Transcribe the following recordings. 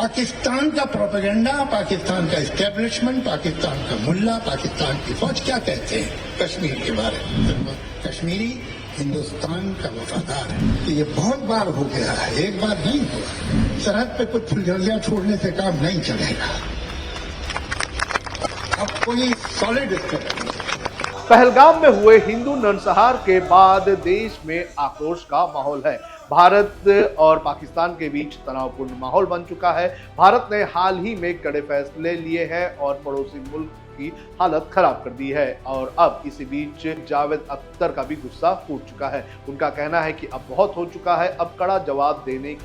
पाकिस्तान का प्रोपेगेंडा, पाकिस्तान का एस्टेब्लिशमेंट, पाकिस्तान का मुल्ला, पाकिस्तान की फौज क्या कहते हैं कश्मीर के बारे में? कश्मीरी हिंदुस्तान का वफादार है। तो ये बहुत बार हो गया है, एक बार नहीं हुआ। सरहद पे कुछ फुलझड़ियां छोड़ने से काम नहीं चलेगा। अब कोई सॉलिड पहलगाम में हुए हिंदू नरसंहार के बाद देश में आक्रोश का माहौल है। भारत और पाकिस्तान के बीच तनावपूर्ण माहौल बन चुका है। भारत ने हाल ही में कड़े फैसले लिए हैं और पड़ोसी मुल्क की हालत खराब कर दी है। और अब इसी बीच जावेद अख्तर का भी गुस्सा फूट चुका है। उनका कहना है कि अब बहुत हो चुका है, अब कड़ा जवाब देने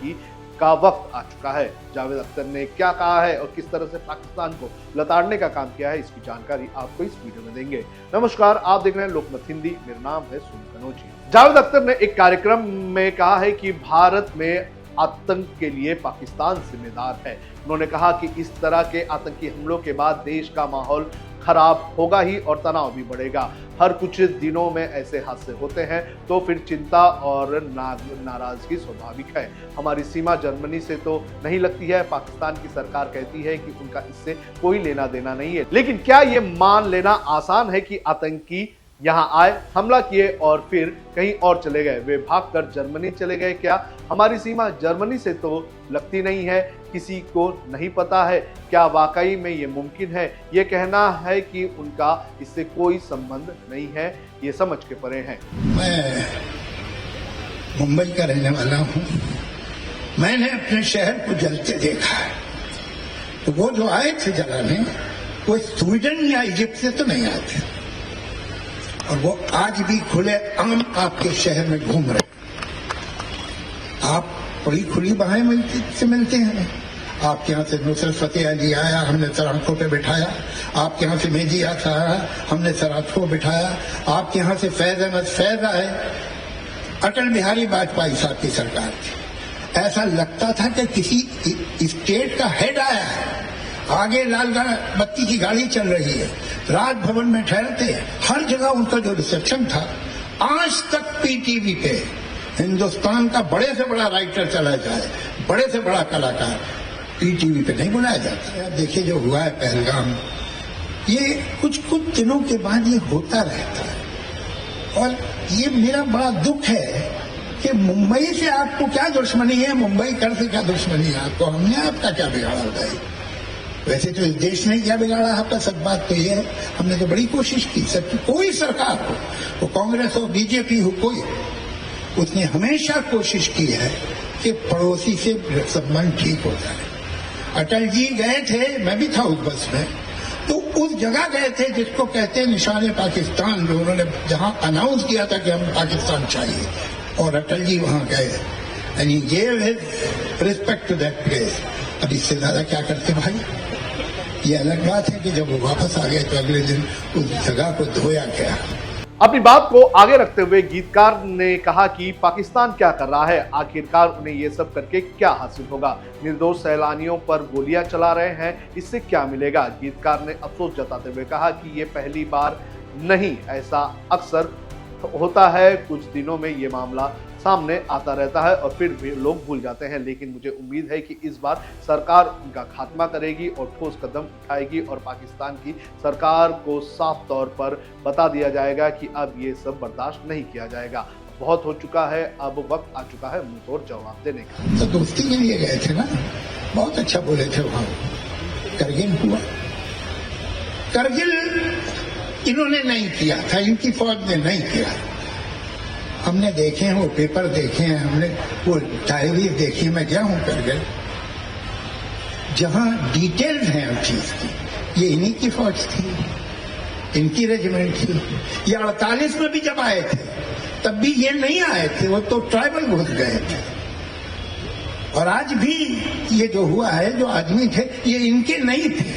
का वक्त आ चुका है। जावेद अख्तर ने क्या कहा है और किस तरह से पाकिस्तान को लताड़ने का काम किया है, इसकी जानकारी आपको इस वीडियो में देंगे। नमस्कार, आप देख रहे हैं लोकमत हिंदी। मेरा नाम है सुनील कनौजी। जावेद अख्तर ने एक कार्यक्रम में कहा है कि भारत में आतंक के लिए पाकिस्तान जिम्मेदार है। उन्होंने कहा कि इस तरह के आतंकी हमलों के बाद देश का माहौल खराब होगा ही और तनाव भी बढ़ेगा। हर कुछ दिनों में ऐसे हादसे होते हैं तो फिर चिंता और नाराजगी स्वाभाविक है। हमारी सीमा जर्मनी से तो नहीं लगती है। पाकिस्तान की सरकार कहती है कि उनका इससे कोई लेना देना नहीं है। लेकिन क्या ये मान लेना आसान है कि आतंकी यहाँ आए, हमला किए और फिर कहीं और चले गए? वे भागकर जर्मनी चले गए क्या? हमारी सीमा जर्मनी से तो लगती नहीं है। किसी को नहीं पता है क्या वाकई में ये मुमकिन है? ये कहना है कि उनका इससे कोई संबंध नहीं है, ये समझ के परे हैं। मैं मुंबई का रहने वाला हूँ। मैंने अपने शहर को जलते देखा है। तो वो जो आए थे जलाने, वो स्वीडन या इजिप्ट से तो नहीं आए थे, और वो आज भी खुले आम आपके शहर में घूम रहे। आप बड़ी खुली बाहें से मिलते हैं। आपके यहाँ से नुसरत फतेह अली आया, हमने सराखों पे बिठाया। आपके यहाँ से मेजी आता आया, हमने सराखों पे बिठाया। आपके यहाँ से फैज अहमद फैज आए, अटल बिहारी वाजपेयी साहब की सरकार थी। ऐसा लगता था कि किसी स्टेट का हेड आया है। आगे लाल बत्ती की गाड़ी चल रही है, राजभवन में ठहरते, हर जगह उनका जो रिसेप्शन था। आज तक पीटीवी पे हिंदुस्तान का बड़े से बड़ा राइटर चला जाए, बड़े से बड़ा कलाकार पीटीवी पे नहीं बुलाया जाता है। देखिए जो हुआ है पहलगाम, ये कुछ दिनों के बाद ये होता रहता है। और ये मेरा बड़ा दुख है कि मुंबई से आपको क्या दुश्मनी है, मुंबई कर से क्या दुश्मनी है आपको? हमने आपका क्या बिगाड़ा बताइए? वैसे तो इस देश ने क्या बिगाड़ा आपका? सब बात तो ये है, हमने तो बड़ी कोशिश की। सबकी कोई सरकार हो, वो कांग्रेस हो, बीजेपी हो, कोई, उसने हमेशा कोशिश की है कि पड़ोसी से संबंध ठीक हो जाए। अटल जी गए थे, मैं भी था उस बस में, तो उस जगह गए थे जिसको कहते हैं निशाने पाकिस्तान, जो उन्होंने जहां अनाउंस किया था कि हम पाकिस्तान चाहिए, और अटल जी वहां गए and he give his respect to that place. अब इससे ज्यादा क्या करते भाई? ये अलग बात है कि जब वो वापस आ गए तो अगले दिन उस जगह को धोया गया। अपनी बात को आगे रखते हुए गीतकार ने कहा कि पाकिस्तान क्या कर रहा है, आखिरकार उन्हें ये सब करके क्या हासिल होगा? निर्दोष सैलानियों पर गोलियां चला रहे हैं, इससे क्या मिलेगा? गीतकार ने अफसोस जताते हुए कहा कि ये पहली बार नहीं, ऐसा अक्सर होता है। कुछ दिनों में ये मामला सामने आता रहता है और फिर भी लोग भूल जाते हैं। लेकिन मुझे उम्मीद है कि इस बार सरकार उनका खात्मा करेगी और ठोस कदम उठाएगी और पाकिस्तान की सरकार को साफ तौर पर बता दिया जाएगा कि अब ये सब बर्दाश्त नहीं किया जाएगा। बहुत हो चुका है, अब वक्त आ चुका है मुंहतोड़ जवाब देने का। तो दोस्ती के लिए गए थे ना, बहुत अच्छा बोले थे वहां। करगिल हुआ, करगिल इन्होंने नहीं किया था, इनकी फौज ने नहीं किया। हमने देखे हैं वो पेपर देखे हैं, हमने वो डायरी देखी। मैं गया हूं करगिल, जहां डिटेल्स हैं हर चीज की। ये इन्हीं की फौज थी, इनकी रेजिमेंट थी। ये 48 में भी जब आए थे तब भी ये नहीं आए थे, वो तो ट्राइबल घुस गए थे। और आज भी ये जो हुआ है, जो आदमी थे, ये इनके नहीं थे,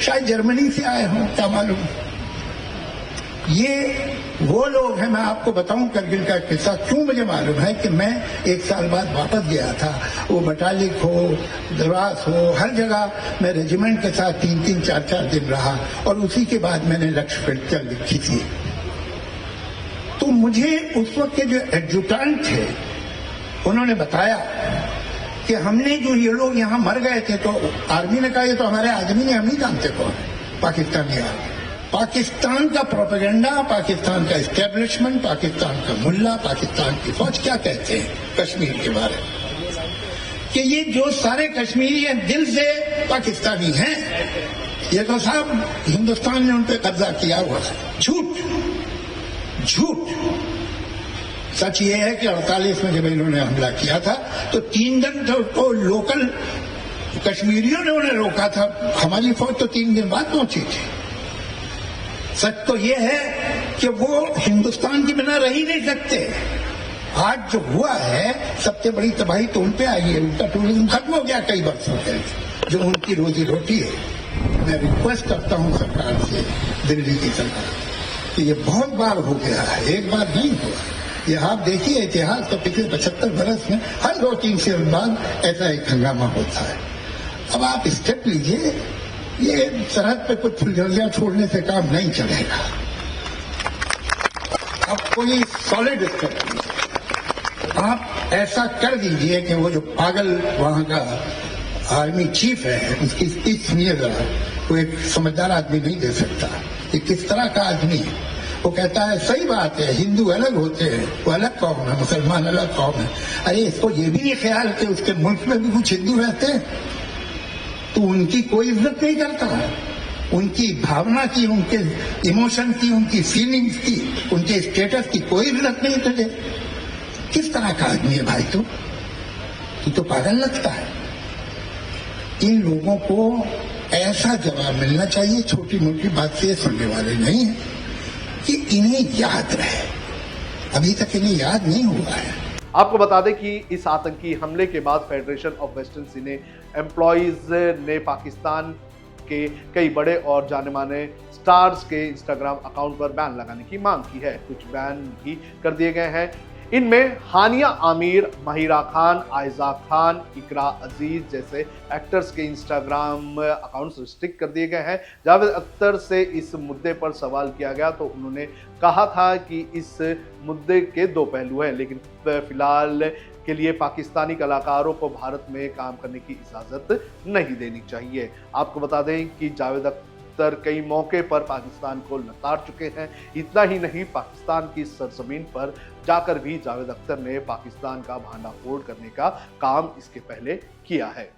शायद जर्मनी से आए हों, क्या मालूम। ये वो लोग हैं। मैं आपको बताऊं करगिल का किस्सा क्यों मुझे मालूम है कि मैं 1 साल बाद वापस गया था। वो बटालिक हो, द्रास हो, हर जगह मैं रेजिमेंट के साथ 3-3, 4-4 दिन रहा और उसी के बाद मैंने लक्ष्यफील्ड चल लिखी थी। तो मुझे उस वक्त के जो एडजुटेंट थे उन्होंने बताया कि हमने जो ये लोग यहाँ मर गए थे तो आर्मी ने कहा ये तो हमारे आदमी ने, हम नहीं जानते कौन है पाकिस्तानी आर्मी। पाकिस्तान का प्रोपेगेंडा, पाकिस्तान का एस्टेब्लिशमेंट, पाकिस्तान का मुल्ला, पाकिस्तान की फौज क्या कहते हैं कश्मीर के बारे में कि ये जो सारे कश्मीरी हैं दिल से पाकिस्तानी हैं, ये तो साहब हिंदुस्तान ने उन पर कब्जा किया हुआ है। झूठ झूठ। सच ये है कि 48 में जब इन्होंने हमला किया था तो 3 दिन तो लोकल कश्मीरियों ने उन्हें रोका था, हमारी फौज तो 3 दिन बाद पहुंची थी। सच तो ये है कि वो हिंदुस्तान के बिना रह ही नहीं सकते। आज जो हुआ है सबसे बड़ी तबाही तो उन पे आई है, उनका टूरिज्म खत्म हो गया कई वर्षों से, जो उनकी रोजी रोटी है। मैं रिक्वेस्ट करता हूं सरकार से, दिल्ली की सरकार, कि ये बहुत बार हो गया है, एक बार नहीं हुआ। ये आप देखिए इतिहास तो पिछले 75 बरस में हर 2-3 साल बाद ऐसा एक हंगामा होता है। अब आप स्टेप लीजिए, ये सरहद पे कुछ फुलझड़ियां छोड़ने से काम नहीं चलेगा। अब कोई सॉलिड स्टेप लीजिए, आप ऐसा कर दीजिए कि वो जो पागल वहां का आर्मी चीफ है उसकी स्पीच सुनिए जरा, वो एक समझदार आदमी नहीं दे सकता। ये किस तरह का आदमी है? वो कहता है सही बात है, हिंदू अलग होते हैं, वो अलग कौम है, मुसलमान अलग कौम है। अरे इसको ये भी नहीं ख्याल कि उसके मुल्क में भी कुछ हिंदू रहते हैं, तो उनकी कोई इज्जत नहीं करता। उनकी भावना की, उनके इमोशन की, उनकी फीलिंग्स की, उनके स्टेटस की कोई इज्जत नहीं करे। किस तरह का आदमी है भाई तू तो पागल लगता है। इन लोगों को ऐसा जवाब मिलना चाहिए, छोटी मोटी बात से सुनने वाले नहीं है, कि इन्हें याद रहे। अभी तक इन्हें याद नहीं हुआ है। आपको बता दें कि इस आतंकी हमले के बाद federation of western cine employees ने पाकिस्तान के कई बड़े और जाने माने स्टार्स के इंस्टाग्राम अकाउंट पर बैन लगाने की मांग की है। कुछ बैन भी कर दिए गए हैं। इनमें हानिया आमिर, महिरा खान, आयजा खान, इकरा अजीज जैसे एक्टर्स के इंस्टाग्राम अकाउंट्स रिस्ट्रिक्ट कर दिए गए हैं। जावेद अख्तर से इस मुद्दे पर सवाल किया गया तो उन्होंने कहा था कि इस मुद्दे के 2 पहलू हैं, लेकिन फिलहाल के लिए पाकिस्तानी कलाकारों को भारत में काम करने की इजाज़त नहीं देनी चाहिए। आपको बता दें कि जावेद अख्तर कई मौके पर पाकिस्तान को लताड़ चुके हैं। इतना ही नहीं, पाकिस्तान की सरजमीन पर जाकर भी जावेद अख्तर ने पाकिस्तान का भांडाफोड़ करने का काम इसके पहले किया है।